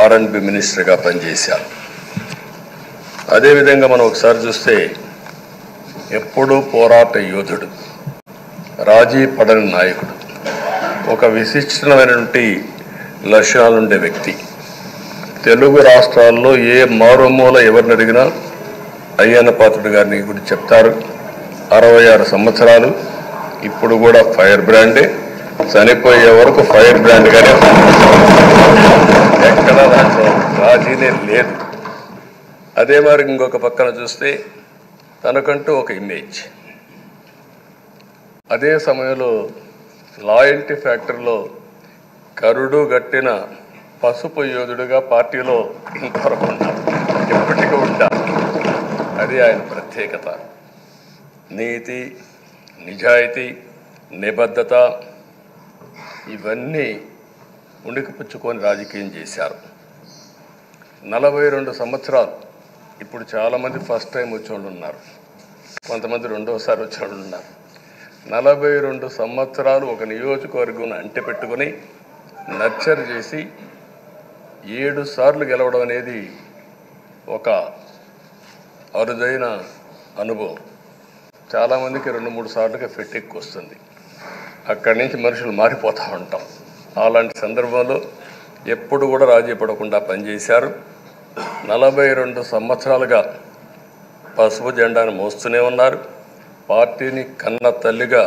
R&B మినిస్టర్గా పనిచేశారు. అదేవిధంగా మనం ఒకసారి చూస్తే ఎప్పుడూ పోరాట యోధుడు, రాజీ పడని నాయకుడు, ఒక విశిష్టమైనటువంటి లక్షణాలుండే వ్యక్తి. తెలుగు రాష్ట్రాల్లో ఏ మారుమూల ఎవరిని అడిగినా అయ్యన్న పాత్రుడు గారిని గురించి చెప్తారు. 66 సంవత్సరాలు, ఇప్పుడు కూడా ఫైర్ బ్రాండే, చనిపోయే వరకు ఫైర్ బ్రాండ్గానే ఎక్కడ దాంట్లో రాజీనే లేదు. అదే మరి ఇంకొక పక్కన చూస్తే తనకంటూ ఒక ఇమేజ్. అదే సమయంలో లాయల్టీ ఫ్యాక్టరీలో కరుడు గట్టిన పసుపు యోధుడుగా పార్టీలో ఇంతవరకు ఉంటారు, ఎప్పటికీ ఉంటారు. అది ఆయన ప్రత్యేకత. నీతి, నిజాయితీ, నిబద్ధత ఇవన్నీ ఉణికిపుచ్చుకొని రాజకీయం చేశారు. 42 సంవత్సరాలు. ఇప్పుడు చాలామంది ఫస్ట్ టైం వచ్చేవాళ్ళు ఉన్నారు, కొంతమంది రెండోసారి వచ్చేవాళ్ళు ఉన్నారు. 42 సంవత్సరాలు ఒక నియోజకవర్గం అంటిపెట్టుకొని నర్చర్ చేసి 7 సార్లు గెలవడం అనేది ఒక అరుదైన అనుభవం. చాలామందికి 2-3 సార్లుగా ఫెట్టెక్కి వస్తుంది, అక్కడి నుంచి మనుషులు మారిపోతూ ఉంటాం. అలాంటి సందర్భంలో ఎప్పుడు కూడా రాజీ పడకుండా పనిచేశారు. 42 సంవత్సరాలుగా పసుపు జెండాను మోస్తూనే ఉన్నారు. పార్టీని కన్న తల్లిగా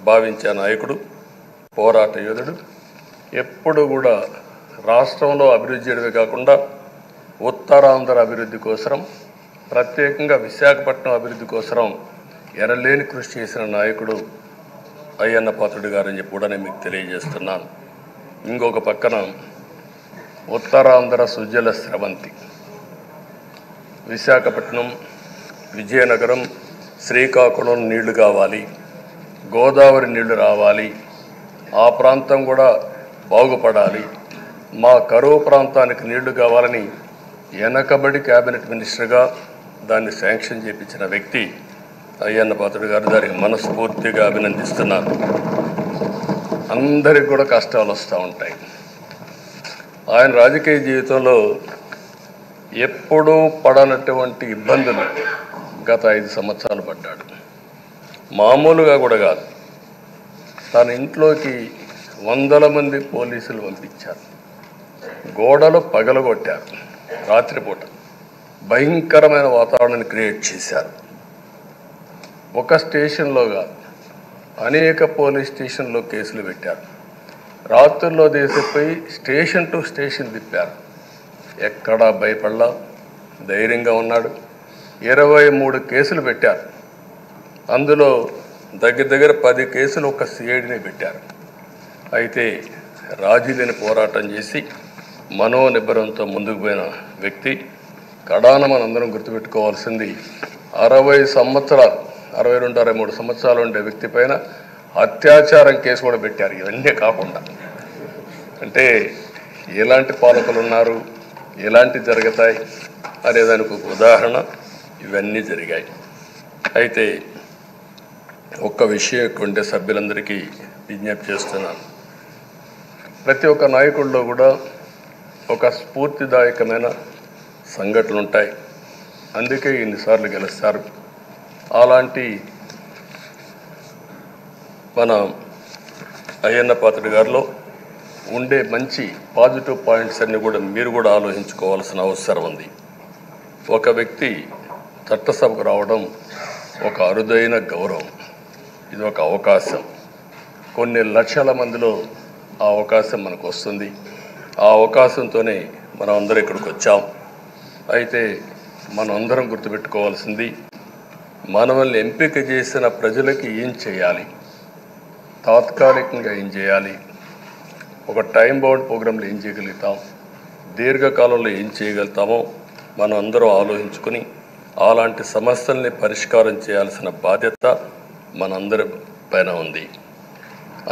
భావించే నాయకుడు, పోరాట యోధుడు. ఎప్పుడు కూడా రాష్ట్రంలో అభివృద్ధి చేయడమే కాకుండా ఉత్తరాంధ్ర అభివృద్ధి కోసం, ప్రత్యేకంగా విశాఖపట్నం అభివృద్ధి కోసం ఎనలేని కృషి చేసిన నాయకుడు అయ్యన్న పాత్రుడు గారని చెప్పి కూడా నేను మీకు తెలియజేస్తున్నాను. ఇంకొక పక్కన ఉత్తరాంధ్ర సుజల స్రవంతి, విశాఖపట్నం, విజయనగరం, శ్రీకాకుళం నీళ్లు కావాలి, గోదావరి నీళ్లు రావాలి, ఆ ప్రాంతం కూడా బాగుపడాలి, మా కరువు ప్రాంతానికి నీళ్లు కావాలని వెనకబడి క్యాబినెట్ మినిస్టర్గా దాన్ని శాంక్షన్ చేయించిన వ్యక్తి అయ్యన్న పాత్రుడు గారు. దానికి మనస్ఫూర్తిగా అభినందిస్తున్నాను. అందరికి కూడా కష్టాలు వస్తూ ఉంటాయి. ఆయన రాజకీయ జీవితంలో ఎప్పుడూ పడనటువంటి ఇబ్బందులు గత 5 సంవత్సరాలు పడ్డాడు. మామూలుగా కూడా కాదు, తన ఇంట్లోకి 100 మంది పోలీసులు పంపించారు, గోడలు పగలగొట్టారు, రాత్రిపూట భయంకరమైన వాతావరణాన్ని క్రియేట్ చేశారు. ఒక స్టేషన్లో కాదు, అనేక పోలీస్ స్టేషన్లో కేసులు పెట్టారు. రాత్రుల్లో దేశపోయి స్టేషన్ టు స్టేషన్ తిప్పారు, ఎక్కడా భయపడలా, ధైర్యంగా ఉన్నాడు. 23 కేసులు పెట్టారు, అందులో దగ్గర 10 కేసులు ఒక సిఐడిని పెట్టారు. అయితే రాజీలేని పోరాటం చేసి మనోనిబ్బరంతో ముందుకు పోయిన వ్యక్తి. కడాన మనందరం గుర్తుపెట్టుకోవాల్సింది 60 సంవత్సరాలు, 62-63 సంవత్సరాలు ఉండే వ్యక్తి పైన అత్యాచారం కేసు కూడా పెట్టారు. ఇవన్నీ కాకుండా అంటే ఎలాంటి పాలకులు ఉన్నారు, ఎలాంటి జరుగుతాయి అనేదానికి ఒక ఉదాహరణ ఇవన్నీ జరిగాయి. అయితే ఒక్క విషయం ఉండే సభ్యులందరికీ విజ్ఞప్తి చేస్తున్నాను. ప్రతి ఒక్క నాయకుల్లో కూడా ఒక స్ఫూర్తిదాయకమైన సంఘటనలు ఉంటాయి, అందుకే ఇన్నిసార్లు గెలుస్తారు. అలాంటి మన అయ్యన్న పాత్రుడు గారిలో ఉండే మంచి పాజిటివ్ పాయింట్స్ అన్నీ కూడా మీరు కూడా ఆలోచించుకోవాల్సిన అవసరం ఉంది. ఒక వ్యక్తి చట్టసభకు రావడం ఒక అరుదైన గౌరవం, ఇది ఒక అవకాశం. కొన్ని లక్షల మందిలో ఆ అవకాశం మనకు వస్తుంది. ఆ అవకాశంతోనే మనం అందరం ఇక్కడికి వచ్చాం. అయితే మనం అందరం గుర్తుపెట్టుకోవాల్సింది, మనల్ని ఎంపిక చేసిన ప్రజలకి ఏం చేయాలి, తాత్కాలికంగా ఏం చేయాలి, ఒక టైం బౌండ్ ప్రోగ్రాంలో ఏం చేయగలుగుతాం, దీర్ఘకాలంలో ఏం చేయగలుగుతామో మనం అందరం ఆలోచించుకుని అలాంటి సమస్యల్ని పరిష్కారం చేయాల్సిన బాధ్యత మనందరి పైన ఉంది.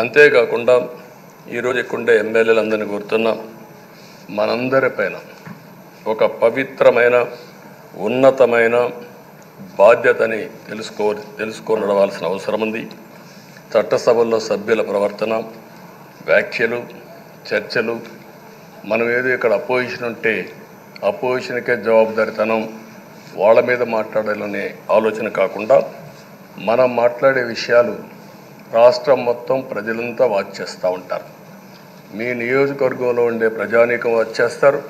అంతేకాకుండా ఈరోజు ఇక్కడ ఎమ్మెల్యేలందరినీ కోరుతున్నాం, మనందరి పైన ఒక పవిత్రమైన ఉన్నతమైన బాధ్యతని తెలుసుకొని నడవాల్సిన అవసరం ఉంది. చట్టసభల్లో సభ్యుల ప్రవర్తన, వ్యాఖ్యలు, చర్చలు మనం ఏదో ఇక్కడ అపోజిషన్ ఉంటే అపోజిషన్కే జవాబుదారితనం, వాళ్ళ మీద మాట్లాడాలనే ఆలోచన కాకుండా మనం మాట్లాడే విషయాలు రాష్ట్రం మొత్తం ప్రజలంతా వాచ్ చేస్తూ ఉంటారు. మీ నియోజకవర్గంలో ఉండే ప్రజానీకం వాచ్ చేస్తారు,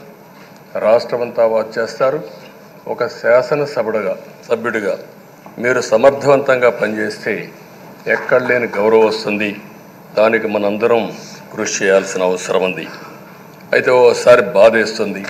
రాష్ట్రమంతా వాచ్ చేస్తారు. ఒక సభ్యుడిగా మీరు సమర్థవంతంగా పనిచేస్తే ఎక్కడ లేని గౌరవం వస్తుంది. దానికి మనందరం కృషి చేయాల్సిన అవసరం ఉంది. అయితే ఓసారి బాధేస్తుంది.